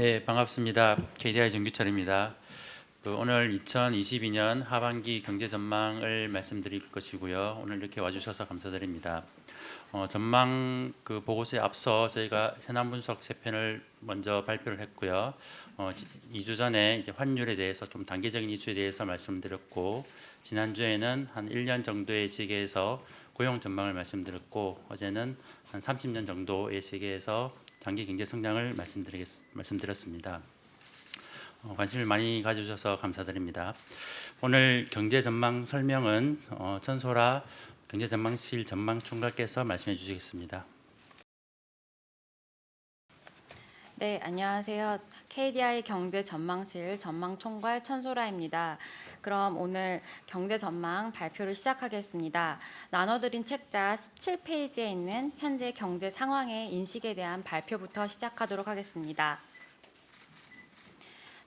네, 반갑습니다. KDI 정규철입니다. 오늘 2022년 하반기 경제 전망을 말씀드릴 것이고요. 오늘 이렇게 와주셔서 감사드립니다. 전망 보고서에 앞서 저희가 현안 분석 3편을 먼저 발표를 했고요. 2주 전에 이제 환율에 대해서 좀 단계적인 이슈에 대해서 말씀드렸고, 지난주에는 한 1년 정도의 시기에서 고용 전망을 말씀드렸고, 어제는 한 30년 정도의 시기에서 장기 경제 성장을 말씀드렸습니다. 관심을 많이 가져주셔서 감사드립니다. 오늘 경제 전망 설명은 천소라 경제전망실 전망총괄께서 말씀해 주시겠습니다. 네, 안녕하세요. KDI 경제전망실 전망총괄 천소라입니다. 그럼 오늘 경제전망 발표를 시작하겠습니다. 나눠드린 책자 17페이지에 있는 현재 경제 상황의 인식에 대한 발표부터 시작하도록 하겠습니다.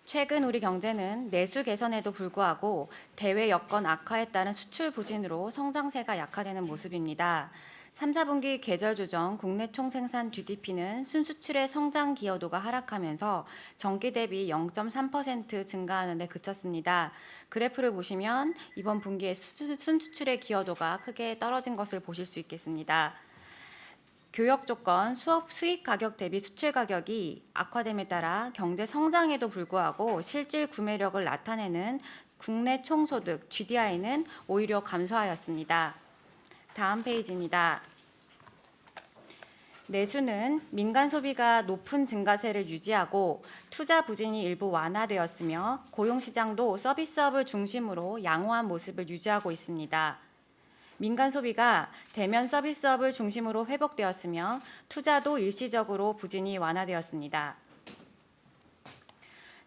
최근 우리 경제는 내수 개선에도 불구하고 대외 여건 악화에 따른 수출 부진으로 성장세가 약화되는 모습입니다. 3, 4분기 계절 조정 국내 총생산 GDP는 순수출의 성장 기여도가 하락하면서 전기 대비 0.3% 증가하는 데 그쳤습니다. 그래프를 보시면 이번 분기에 순수출의 기여도가 크게 떨어진 것을 보실 수 있겠습니다. 교역 조건, 수입 가격 대비 수출 가격이 악화됨에 따라 경제 성장에도 불구하고 실질 구매력을 나타내는 국내 총소득 GDI는 오히려 감소하였습니다. 다음 페이지입니다. 내수는 민간 소비가 높은 증가세를 유지하고 투자 부진이 일부 완화되었으며 고용시장도 서비스업을 중심으로 양호한 모습을 유지하고 있습니다. 민간 소비가 대면 서비스업을 중심으로 회복되었으며 투자도 일시적으로 부진이 완화되었습니다.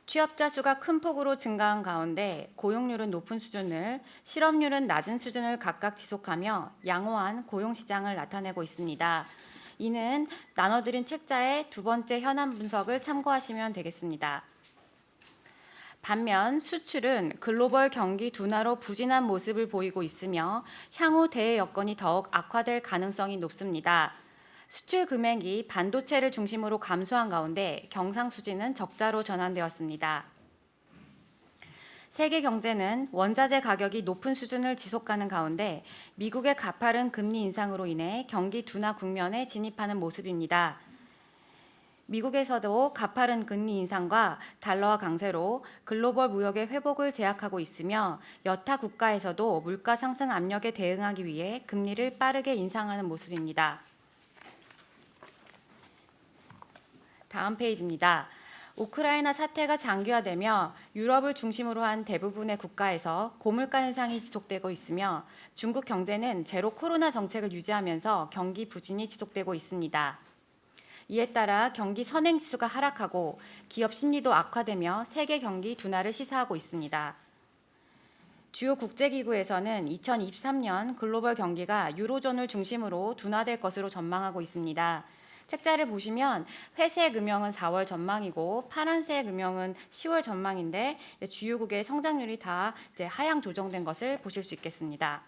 취업자 수가 큰 폭으로 증가한 가운데 고용률은 높은 수준을, 실업률은 낮은 수준을 각각 지속하며 양호한 고용시장을 나타내고 있습니다. 이는 나눠드린 책자의 두 번째 현안 분석을 참고하시면 되겠습니다. 반면 수출은 글로벌 경기 둔화로 부진한 모습을 보이고 있으며 향후 대외 여건이 더욱 악화될 가능성이 높습니다. 수출 금액이 반도체를 중심으로 감소한 가운데 경상수지는 적자로 전환되었습니다. 세계 경제는 원자재 가격이 높은 수준을 지속하는 가운데 미국의 가파른 금리 인상으로 인해 경기 둔화 국면에 진입하는 모습입니다. 미국에서도 가파른 금리 인상과 달러화 강세로 글로벌 무역의 회복을 제약하고 있으며 여타 국가에서도 물가 상승 압력에 대응하기 위해 금리를 빠르게 인상하는 모습입니다. 다음 페이지입니다. 우크라이나 사태가 장기화되며 유럽을 중심으로 한 대부분의 국가에서 고물가 현상이 지속되고 있으며 중국 경제는 제로 코로나 정책을 유지하면서 경기 부진이 지속되고 있습니다. 이에 따라 경기 선행지수가 하락하고 기업 심리도 악화되며 세계 경기 둔화를 시사하고 있습니다. 주요 국제기구에서는 2023년 글로벌 경기가 유로존을 중심으로 둔화될 것으로 전망하고 있습니다. 책자를 보시면 회색 음영은 4월 전망이고 파란색 음영은 10월 전망인데 주요국의 성장률이 다 하향 조정된 것을 보실 수 있겠습니다.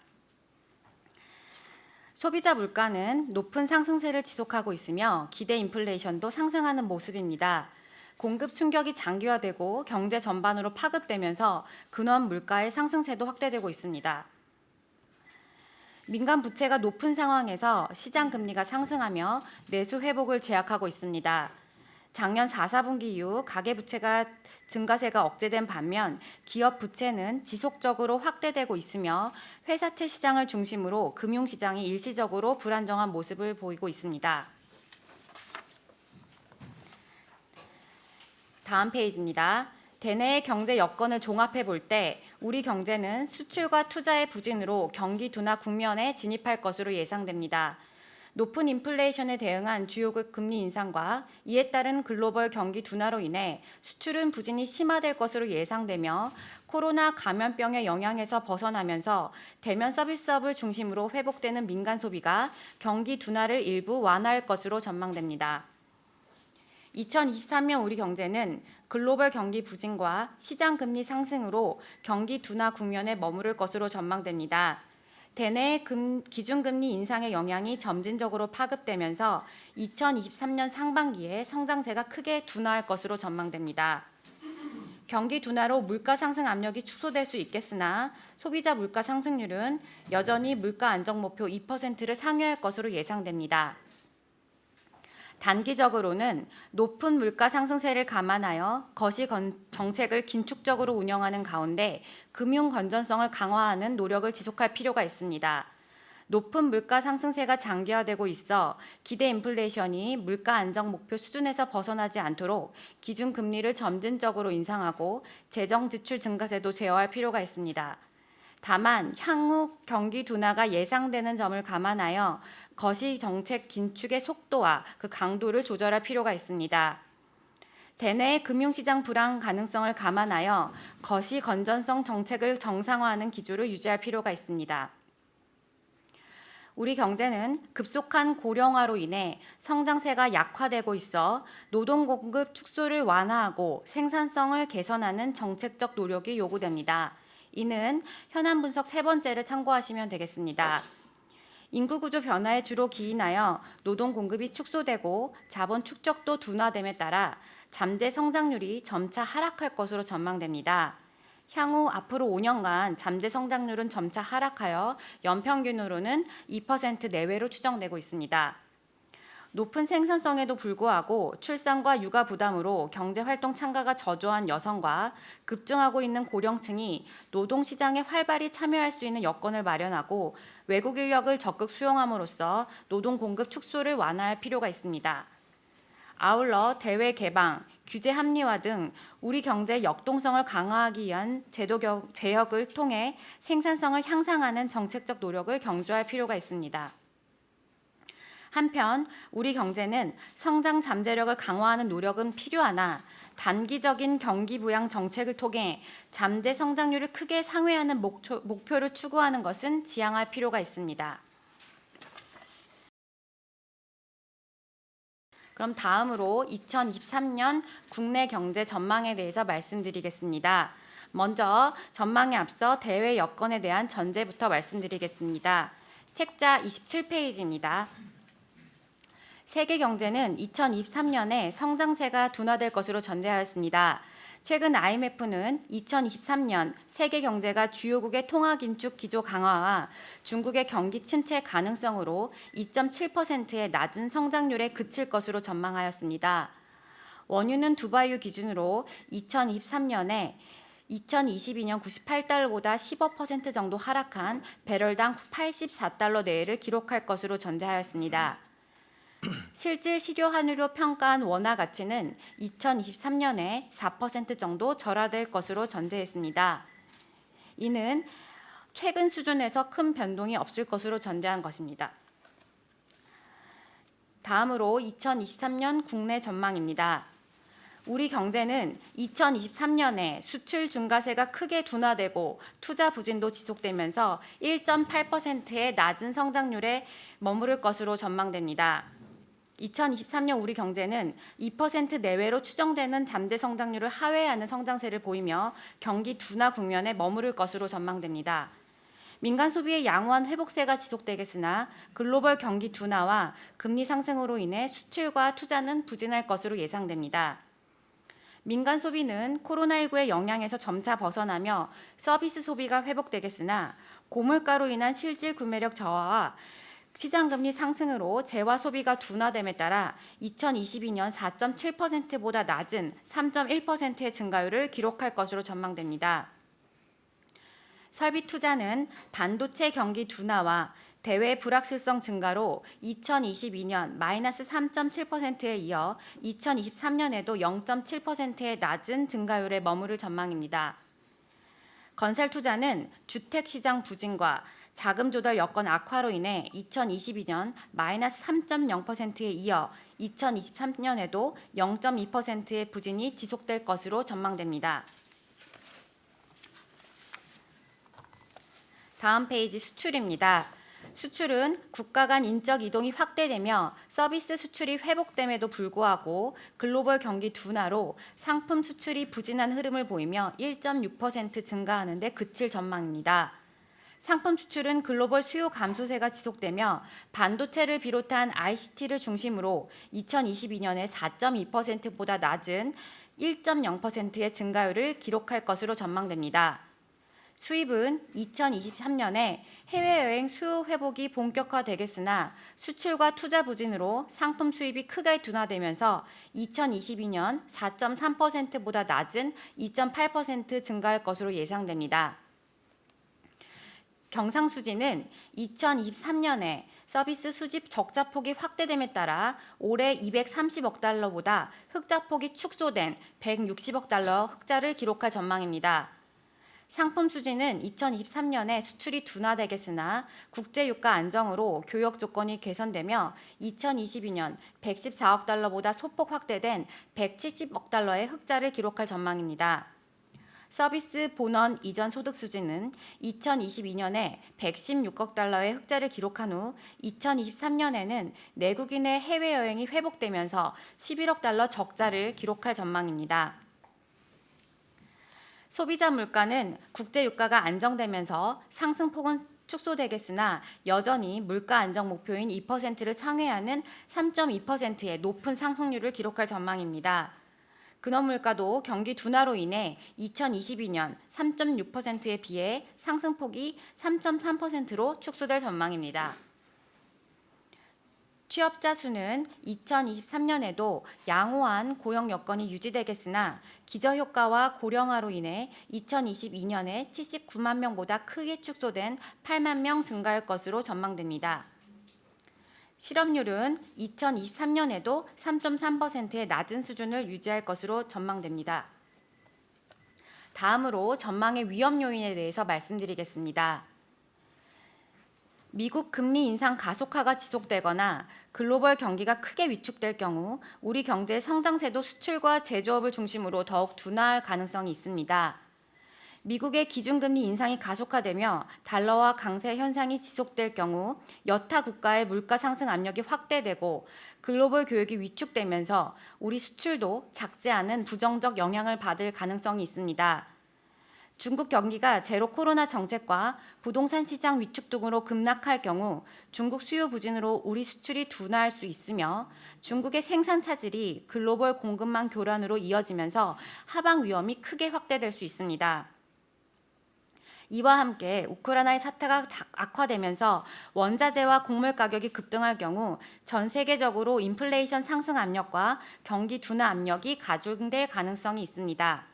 소비자 물가는 높은 상승세를 지속하고 있으며 기대 인플레이션도 상승하는 모습입니다. 공급 충격이 장기화되고 경제 전반으로 파급되면서 근원 물가의 상승세도 확대되고 있습니다. 민간 부채가 높은 상황에서 시장 금리가 상승하며 내수 회복을 제약하고 있습니다. 작년 4, 4분기 이후 가계부채가 증가세가 억제된 반면 기업 부채는 지속적으로 확대되고 있으며 회사채 시장을 중심으로 금융시장이 일시적으로 불안정한 모습을 보이고 있습니다. 다음 페이지입니다. 대내의 경제 여건을 종합해 볼 때 우리 경제는 수출과 투자의 부진으로 경기 둔화 국면에 진입할 것으로 예상됩니다. 높은 인플레이션에 대응한 주요국 금리 인상과 이에 따른 글로벌 경기 둔화로 인해 수출은 부진이 심화될 것으로 예상되며 코로나 감염병의 영향에서 벗어나면서 대면 서비스업을 중심으로 회복되는 민간 소비가 경기 둔화를 일부 완화할 것으로 전망됩니다. 2023년 우리 경제는 글로벌 경기 부진과 시장 금리 상승으로 경기 둔화 국면에 머무를 것으로 전망됩니다. 대내 기준금리 인상의 영향이 점진적으로 파급되면서 2023년 상반기에 성장세가 크게 둔화할 것으로 전망됩니다. 경기 둔화로 물가 상승 압력이 축소될 수 있겠으나 소비자 물가 상승률은 여전히 물가 안정 목표 2%를 상회할 것으로 예상됩니다. 단기적으로는 높은 물가 상승세를 감안하여 거시 정책을 긴축적으로 운영하는 가운데 금융 건전성을 강화하는 노력을 지속할 필요가 있습니다. 높은 물가 상승세가 장기화되고 있어 기대 인플레이션이 물가 안정 목표 수준에서 벗어나지 않도록 기준 금리를 점진적으로 인상하고 재정 지출 증가세도 제어할 필요가 있습니다. 다만 향후 경기 둔화가 예상되는 점을 감안하여 거시 정책 긴축의 속도와 그 강도를 조절할 필요가 있습니다. 대내 금융시장 불안 가능성을 감안하여 거시 건전성 정책을 정상화하는 기조를 유지할 필요가 있습니다. 우리 경제는 급속한 고령화로 인해 성장세가 약화되고 있어 노동 공급 축소를 완화하고 생산성을 개선하는 정책적 노력이 요구됩니다. 이는 현안 분석 세 번째를 참고하시면 되겠습니다. 인구 구조 변화에 주로 기인하여 노동 공급이 축소되고 자본 축적도 둔화됨에 따라 잠재 성장률이 점차 하락할 것으로 전망됩니다. 향후 앞으로 5년간 잠재 성장률은 점차 하락하여 연평균으로는 2% 내외로 추정되고 있습니다. 높은 생산성에도 불구하고 출산과 육아 부담으로 경제활동 참가가 저조한 여성과 급증하고 있는 고령층이 노동시장에 활발히 참여할 수 있는 여건을 마련하고 외국 인력을 적극 수용함으로써 노동 공급 축소를 완화할 필요가 있습니다. 아울러 대외 개방, 규제 합리화 등 우리 경제의 역동성을 강화하기 위한 제도 개혁을 통해 생산성을 향상하는 정책적 노력을 경주할 필요가 있습니다. 한편 우리 경제는 성장 잠재력을 강화하는 노력은 필요하나 단기적인 경기 부양 정책을 통해 잠재 성장률을 크게 상회하는 목표를 추구하는 것은 지양할 필요가 있습니다. 그럼 다음으로 2023년 국내 경제 전망에 대해서 말씀드리겠습니다. 먼저 전망에 앞서 대외 여건에 대한 전제부터 말씀드리겠습니다. 책자 27페이지입니다. 세계 경제는 2023년에 성장세가 둔화될 것으로 전제하였습니다. 최근 IMF는 2023년 세계 경제가 주요국의 통화 긴축 기조 강화와 중국의 경기 침체 가능성으로 2.7%의 낮은 성장률에 그칠 것으로 전망하였습니다. 원유는 두바이유 기준으로 2023년에 2022년 98달러보다 15% 정도 하락한 배럴당 84달러 내외를 기록할 것으로 전제하였습니다. 실질 실효 환율로 평가한 원화 가치는 2023년에 4% 정도 절하될 것으로 전제했습니다. 이는 최근 수준에서 큰 변동이 없을 것으로 전제한 것입니다. 다음으로 2023년 국내 전망입니다. 우리 경제는 2023년에 수출 증가세가 크게 둔화되고 투자 부진도 지속되면서 1.8%의 낮은 성장률에 머무를 것으로 전망됩니다. 2023년 우리 경제는 2% 내외로 추정되는 잠재 성장률을 하회하는 성장세를 보이며 경기 둔화 국면에 머무를 것으로 전망됩니다. 민간 소비의 양호한 회복세가 지속되겠으나 글로벌 경기 둔화와 금리 상승으로 인해 수출과 투자는 부진할 것으로 예상됩니다. 민간 소비는 코로나19의 영향에서 점차 벗어나며 서비스 소비가 회복되겠으나 고물가로 인한 실질 구매력 저하와 시장금리 상승으로 재화 소비가 둔화됨에 따라 2022년 4.7%보다 낮은 3.1%의 증가율을 기록할 것으로 전망됩니다. 설비 투자는 반도체 경기 둔화와 대외 불확실성 증가로 2022년 마이너스 3.7%에 이어 2023년에도 0.7%의 낮은 증가율에 머무를 전망입니다. 건설 투자는 주택 시장 부진과 자금 조달 여건 악화로 인해 2022년 마이너스 3.0%에 이어 2023년에도 0.2%의 부진이 지속될 것으로 전망됩니다. 다음 페이지 수출입니다. 수출은 국가 간 인적 이동이 확대되며 서비스 수출이 회복됨에도 불구하고 글로벌 경기 둔화로 상품 수출이 부진한 흐름을 보이며 1.6% 증가하는 데 그칠 전망입니다. 상품 수출은 글로벌 수요 감소세가 지속되며 반도체를 비롯한 ICT를 중심으로 2022년에 4.2%보다 낮은 1.0%의 증가율을 기록할 것으로 전망됩니다. 수입은 2023년에 해외여행 수요 회복이 본격화되겠으나 수출과 투자 부진으로 상품 수입이 크게 둔화되면서 2022년 4.3%보다 낮은 2.8% 증가할 것으로 예상됩니다. 경상수지는 2023년에 서비스 수집 적자폭이 확대됨에 따라 올해 230억 달러보다 흑자폭이 축소된 160억 달러 흑자를 기록할 전망입니다. 상품 수지는 2023년에 수출이 둔화되겠으나 국제유가 안정으로 교역 조건이 개선되며 2022년 114억 달러보다 소폭 확대된 170억 달러의 흑자를 기록할 전망입니다. 서비스 본원 이전 소득 수지는 2022년에 116억 달러의 흑자를 기록한 후 2023년에는 내국인의 해외여행이 회복되면서 11억 달러 적자를 기록할 전망입니다. 소비자 물가는 국제유가가 안정되면서 상승폭은 축소되겠으나 여전히 물가 안정 목표인 2%를 상회하는 3.2%의 높은 상승률을 기록할 전망입니다. 근원물가도 경기 둔화로 인해 2022년 3.6%에 비해 상승폭이 3.3%로 축소될 전망입니다. 취업자 수는 2023년에도 양호한 고용 여건이 유지되겠으나 기저효과와 고령화로 인해 2022년에 79만 명보다 크게 축소된 8만 명 증가할 것으로 전망됩니다. 실업률은 2023년에도 3.3%의 낮은 수준을 유지할 것으로 전망됩니다. 다음으로 전망의 위험 요인에 대해서 말씀드리겠습니다. 미국 금리 인상 가속화가 지속되거나 글로벌 경기가 크게 위축될 경우 우리 경제의 성장세도 수출과 제조업을 중심으로 더욱 둔화할 가능성이 있습니다. 미국의 기준금리 인상이 가속화되며 달러화 강세 현상이 지속될 경우 여타 국가의 물가 상승 압력이 확대되고 글로벌 교역이 위축되면서 우리 수출도 작지 않은 부정적 영향을 받을 가능성이 있습니다. 중국 경기가 제로 코로나 정책과 부동산 시장 위축 등으로 급락할 경우 중국 수요 부진으로 우리 수출이 둔화할 수 있으며 중국의 생산 차질이 글로벌 공급망 교란으로 이어지면서 하방 위험이 크게 확대될 수 있습니다. 이와 함께 우크라이나의 사태가 악화되면서 원자재와 곡물 가격이 급등할 경우 전 세계적으로 인플레이션 상승 압력과 경기 둔화 압력이 가중될 가능성이 있습니다.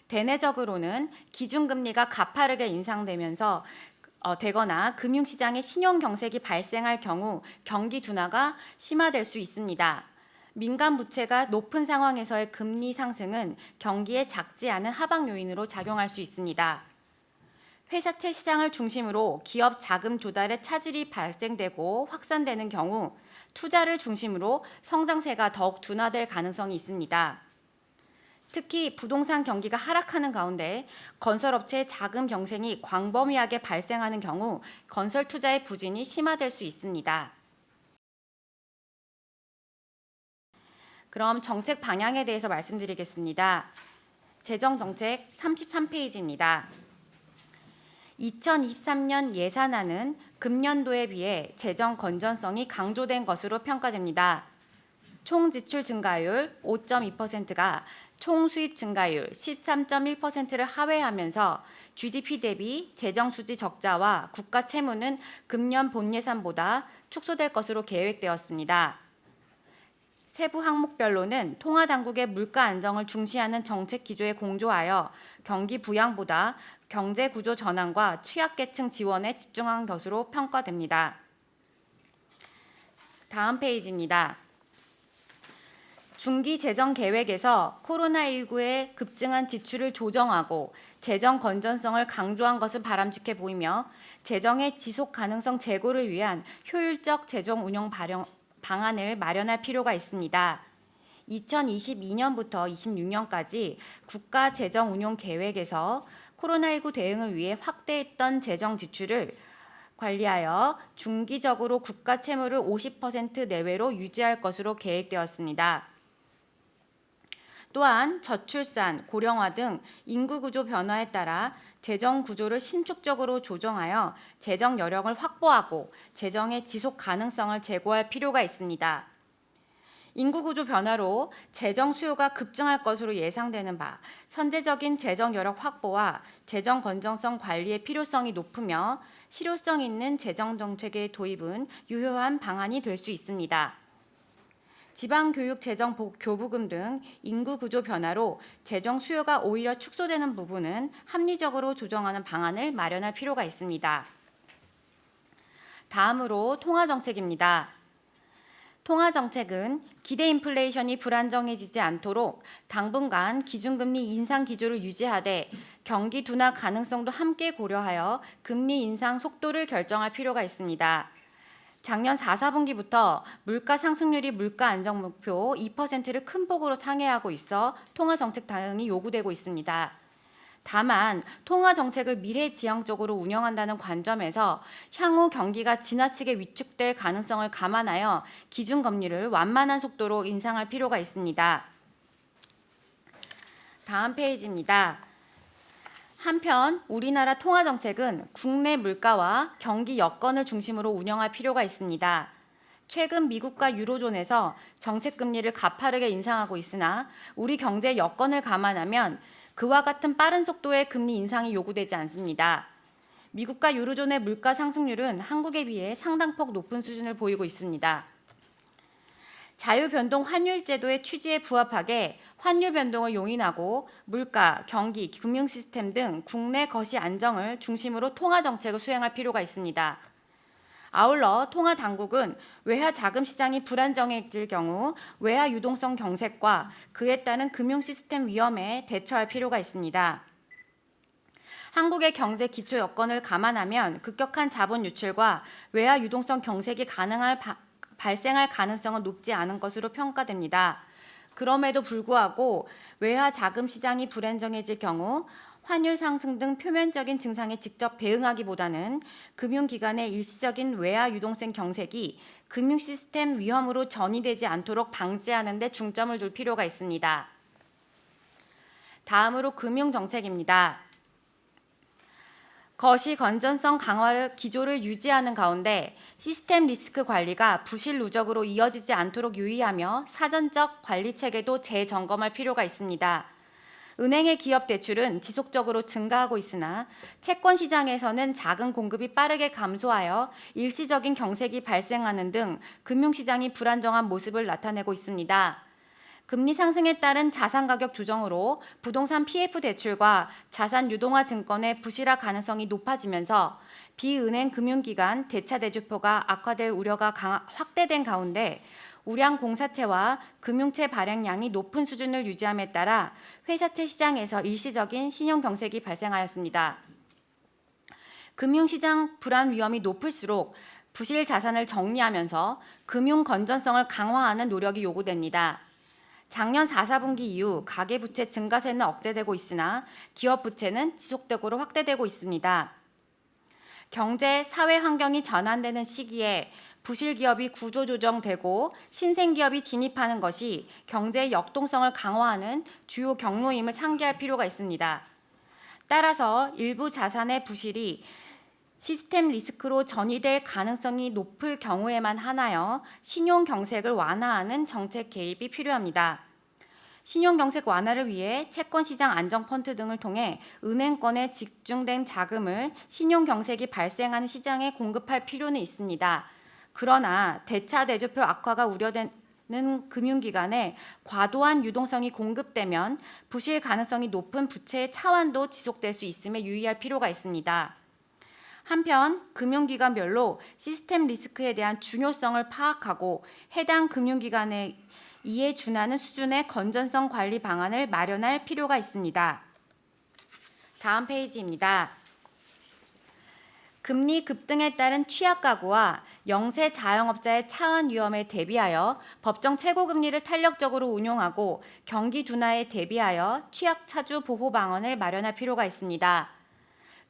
대내적으로는 기준금리가 가파르게 인상되면서 되거나 금융시장에 신용경색이 발생할 경우 경기 둔화가 심화될 수 있습니다. 민간 부채가 높은 상황에서의 금리 상승은 경기에 작지 않은 하방 요인으로 작용할 수 있습니다. 회사채 시장을 중심으로 기업 자금 조달에 차질이 발생되고 확산되는 경우 투자를 중심으로 성장세가 더욱 둔화될 가능성이 있습니다. 특히 부동산 경기가 하락하는 가운데 건설업체의 자금 경색이 광범위하게 발생하는 경우 건설 투자의 부진이 심화될 수 있습니다. 그럼 정책 방향에 대해서 말씀드리겠습니다. 재정정책 33페이지입니다. 2023년 예산안은 금년도에 비해 재정 건전성이 강조된 것으로 평가됩니다. 총 지출 증가율 5.2%가 총 수입 증가율 13.1%를 하회하면서 GDP 대비 재정 수지 적자와 국가 채무는 금년 본 예산보다 축소될 것으로 계획되었습니다. 세부 항목별로는 통화 당국의 물가 안정을 중시하는 정책 기조에 공조하여 경기 부양보다 경제 구조 전환과 취약계층 지원에 집중한 것으로 평가됩니다. 다음 페이지입니다. 중기 재정 계획에서 코로나19의 급증한 지출을 조정하고 재정 건전성을 강조한 것은 바람직해 보이며 재정의 지속 가능성 제고를 위한 효율적 재정 운영 방안을 마련할 필요가 있습니다. 2022년부터 26년까지 국가 재정 운용 계획에서 코로나19 대응을 위해 확대했던 재정 지출을 관리하여 중기적으로 국가 채무를 50% 내외로 유지할 것으로 계획되었습니다. 또한 저출산, 고령화 등 인구 구조 변화에 따라 재정 구조를 신축적으로 조정하여 재정 여력을 확보하고 재정의 지속 가능성을 제고할 필요가 있습니다. 인구 구조 변화로 재정 수요가 급증할 것으로 예상되는 바 선제적인 재정 여력 확보와 재정 건전성 관리의 필요성이 높으며 실효성 있는 재정 정책의 도입은 유효한 방안이 될 수 있습니다. 지방교육 재정 교부금 등 인구 구조 변화로 재정 수요가 오히려 축소되는 부분은 합리적으로 조정하는 방안을 마련할 필요가 있습니다. 다음으로 통화정책입니다. 통화정책은 기대 인플레이션이 불안정해지지 않도록 당분간 기준금리 인상 기조를 유지하되 경기 둔화 가능성도 함께 고려하여 금리 인상 속도를 결정할 필요가 있습니다. 작년 4, 4분기부터 물가 상승률이 물가 안정 목표 2%를 큰 폭으로 상회하고 있어 통화정책 대응이 요구되고 있습니다. 다만 통화정책을 미래지향적으로 운영한다는 관점에서 향후 경기가 지나치게 위축될 가능성을 감안하여 기준금리를 완만한 속도로 인상할 필요가 있습니다. 다음 페이지입니다. 한편 우리나라 통화정책은 국내 물가와 경기 여건을 중심으로 운영할 필요가 있습니다. 최근 미국과 유로존에서 정책금리를 가파르게 인상하고 있으나 우리 경제 여건을 감안하면 그와 같은 빠른 속도의 금리 인상이 요구되지 않습니다. 미국과 유로존의 물가 상승률은 한국에 비해 상당폭 높은 수준을 보이고 있습니다. 자유변동 환율 제도의 취지에 부합하게 환율 변동을 용인하고 물가, 경기, 금융 시스템 등 국내 거시 안정을 중심으로 통화 정책을 수행할 필요가 있습니다. 아울러 통화 당국은 외화 자금 시장이 불안정해질 경우 외화 유동성 경색과 그에 따른 금융 시스템 위험에 대처할 필요가 있습니다. 한국의 경제 기초 여건을 감안하면 급격한 자본 유출과 외화 유동성 경색이 발생할 가능성은 높지 않은 것으로 평가됩니다. 그럼에도 불구하고 외화 자금 시장이 불안정해질 경우 환율 상승 등 표면적인 증상에 직접 대응하기보다는 금융기관의 일시적인 외화 유동성 경색이 금융 시스템 위험으로 전이되지 않도록 방지하는 데 중점을 둘 필요가 있습니다. 다음으로 금융정책입니다. 거시 건전성 강화를 기조를 유지하는 가운데 시스템 리스크 관리가 부실 누적으로 이어지지 않도록 유의하며 사전적 관리 체계도 재점검할 필요가 있습니다. 은행의 기업 대출은 지속적으로 증가하고 있으나 채권 시장에서는 자금 공급이 빠르게 감소하여 일시적인 경색이 발생하는 등 금융시장이 불안정한 모습을 나타내고 있습니다. 금리 상승에 따른 자산 가격 조정으로 부동산 PF 대출과 자산 유동화 증권의 부실화 가능성이 높아지면서 비은행 금융기관 대차 대조표가 악화될 우려가 확대된 가운데 우량 공사채와 금융채 발행량이 높은 수준을 유지함에 따라 회사채 시장에서 일시적인 신용 경색이 발생하였습니다. 금융시장 불안 위험이 높을수록 부실 자산을 정리하면서 금융 건전성을 강화하는 노력이 요구됩니다. 작년 4, 4분기 이후 가계부채 증가세는 억제되고 있으나 기업 부채는 지속적으로 확대되고 있습니다. 경제, 사회 환경이 전환되는 시기에 부실 기업이 구조조정되고 신생기업이 진입하는 것이 경제의 역동성을 강화하는 주요 경로임을 상기할 필요가 있습니다. 따라서 일부 자산의 부실이 시스템 리스크로 전이될 가능성이 높을 경우에만 하나여 신용 경색을 완화하는 정책 개입이 필요합니다. 신용 경색 완화를 위해 채권 시장 안정 펀드 등을 통해 은행권에 집중된 자금을 신용 경색이 발생하는 시장에 공급할 필요는 있습니다. 그러나 대차 대조표 악화가 우려되는 금융기관에 과도한 유동성이 공급되면 부실 가능성이 높은 부채의 차환도 지속될 수 있음에 유의할 필요가 있습니다. 한편 금융기관별로 시스템 리스크에 대한 중요성을 파악하고 해당 금융기관에 이에 준하는 수준의 건전성 관리 방안을 마련할 필요가 있습니다. 다음 페이지입니다. 금리 급등에 따른 취약 가구와 영세 자영업자의 차환 위험에 대비하여 법정 최고금리를 탄력적으로 운용하고 경기 둔화에 대비하여 취약 차주 보호 방안을 마련할 필요가 있습니다.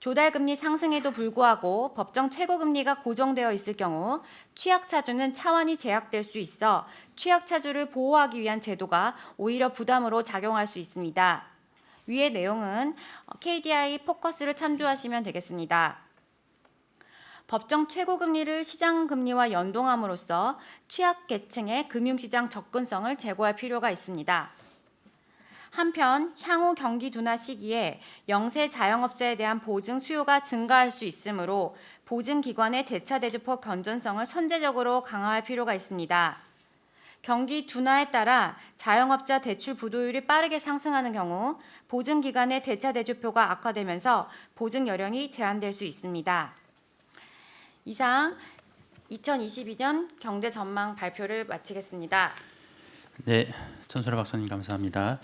조달금리 상승에도 불구하고 법정 최고금리가 고정되어 있을 경우 취약차주는 차환이 제약될 수 있어 취약차주를 보호하기 위한 제도가 오히려 부담으로 작용할 수 있습니다. 위의 내용은 KDI 포커스를 참조하시면 되겠습니다. 법정 최고금리를 시장금리와 연동함으로써 취약계층의 금융시장 접근성을 제고할 필요가 있습니다. 한편 향후 경기 둔화 시기에 영세 자영업자에 대한 보증 수요가 증가할 수 있으므로 보증기관의 대차대조법 건전성을 선제적으로 강화할 필요가 있습니다. 경기 둔화에 따라 자영업자 대출 부도율이 빠르게 상승하는 경우 보증기관의 대차대조표가 악화되면서 보증 여력이 제한될 수 있습니다. 이상 2022년 경제 전망 발표를 마치겠습니다. 네, 천소라 박사님 감사합니다.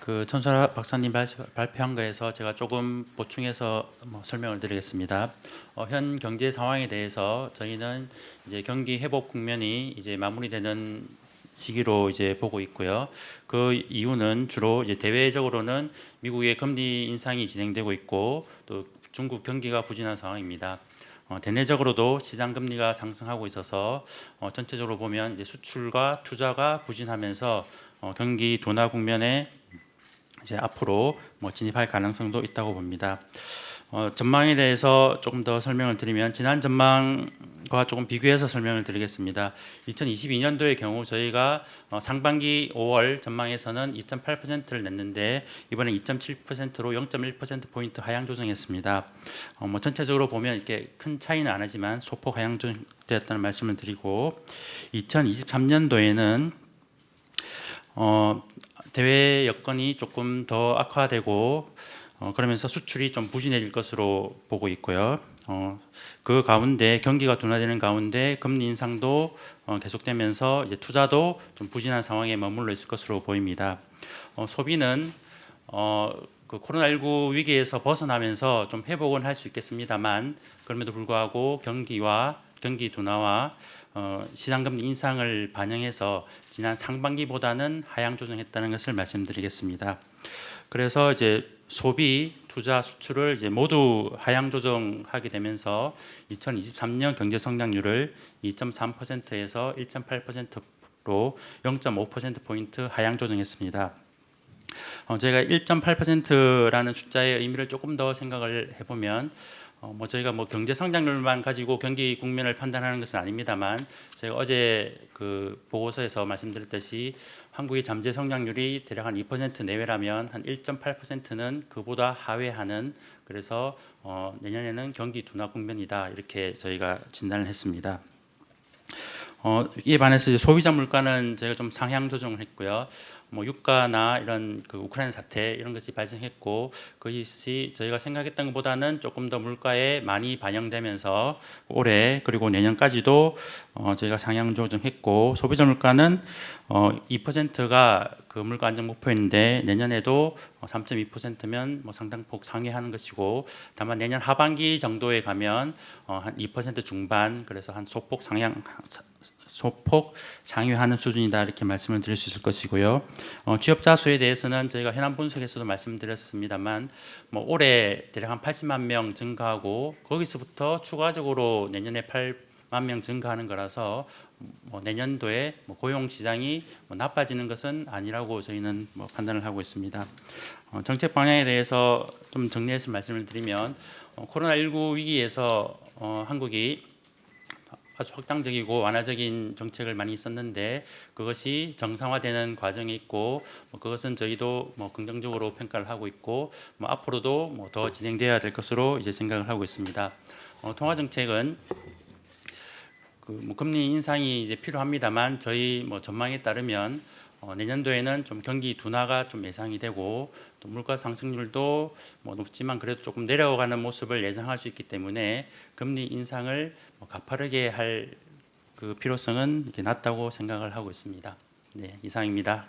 그 천소라 박사님 발표한 거에서 제가 조금 보충해서 설명을 드리겠습니다. 현 경제 상황에 대해서 저희는 이제 경기 회복 국면이 이제 마무리되는 시기로 이제 보고 있고요. 그 이유는 주로 이제 대외적으로는 미국의 금리 인상이 진행되고 있고 또 중국 경기가 부진한 상황입니다. 대내적으로도 시장 금리가 상승하고 있어서 전체적으로 보면 이제 수출과 투자가 부진하면서 경기 둔화 국면에 이제 앞으로 진입할 가능성도 있다고 봅니다. 전망에 대해서 조금 더 설명을 드리면 지난 전망과 조금 비교해서 설명을 드리겠습니다. 2022년도의 경우 저희가 상반기 5월 전망에서는 2.8%를 냈는데 이번에 2.7%로 0.1% 하향 조정했습니다. 전체적으로 보면 이렇게 큰 차이는 안 하지만 소폭 하향 조정되었다는 말씀을 드리고 2023년도에는 대외 여건이 조금 더 악화되고 그러면서 수출이 좀 부진해질 것으로 보고 있고요. 그 가운데 경기가 둔화되는 가운데 금리 인상도 계속되면서 이제 투자도 좀 부진한 상황에 머물러 있을 것으로 보입니다. 소비는 그 코로나19 위기에서 벗어나면서 좀 회복은 할 수 있겠습니다만 그럼에도 불구하고 경기 둔화와 시장금리 인상을 반영해서 지난 상반기보다는 하향 조정했다는 것을 말씀드리겠습니다. 그래서 이제 소비, 투자, 수출을 이제 모두 하향 조정하게 되면서 2023년 경제 성장률을 2.3%에서 1.8%로 0.5% 포인트 하향 조정했습니다. 제가 1.8%라는 숫자의 의미를 조금 더 생각을 해보면 저희가 경제 성장률만 가지고 경기 국면을 판단하는 것은 아닙니다만 제가 어제 그 보고서에서 말씀드렸듯이 한국의 잠재 성장률이 대략 한 2% 내외라면 한 1.8%는 그보다 하회하는 그래서 내년에는 경기 둔화 국면이다 이렇게 저희가 진단을 했습니다. 이에 반해서 이제 소비자 물가는 저희가 좀 상향 조정을 했고요. 유가나 이런 그 우크라이나 사태 이런 것이 발생했고 그것이 저희가 생각했던 것보다는 조금 더 물가에 많이 반영되면서 올해 그리고 내년까지도 저희가 상향 조정했고 소비자 물가는 2%가 그 물가 안정 목표인데 내년에도 3.2%면 상당폭 상회하는 것이고 다만 내년 하반기 정도에 가면 한 2% 중반 그래서 한 소폭 상회하는 수준이다 이렇게 말씀을 드릴 수 있을 것이고요. 취업자 수에 대해서는 저희가 현안 분석에서도 말씀드렸습니다만 올해 대략 한 80만 명 증가하고 거기서부터 추가적으로 내년에 8만 명 증가하는 거라서 내년도에 고용 시장이 나빠지는 것은 아니라고 저희는 판단을 하고 있습니다. 정책 방향에 대해서 좀 정리해서 말씀을 드리면 코로나19 위기에서 한국이 아주 확장적이고 완화적인 정책을 많이 썼는데 그것이 정상화되는 과정에 있고 그것은 저희도 긍정적으로 평가를 하고 있고 앞으로도 더 진행되어야 될 것으로 이제 생각을 하고 있습니다. 통화 정책은 그 금리 인상이 이제 필요합니다만 저희 전망에 따르면 내년도에는 좀 경기 둔화가 좀 예상이 되고 또 물가 상승률도 높지만 그래도 조금 내려가는 모습을 예상할 수 있기 때문에 금리 인상을 가파르게 할 그 필요성은 이렇게 낮다고 생각을 하고 있습니다. 네, 이상입니다.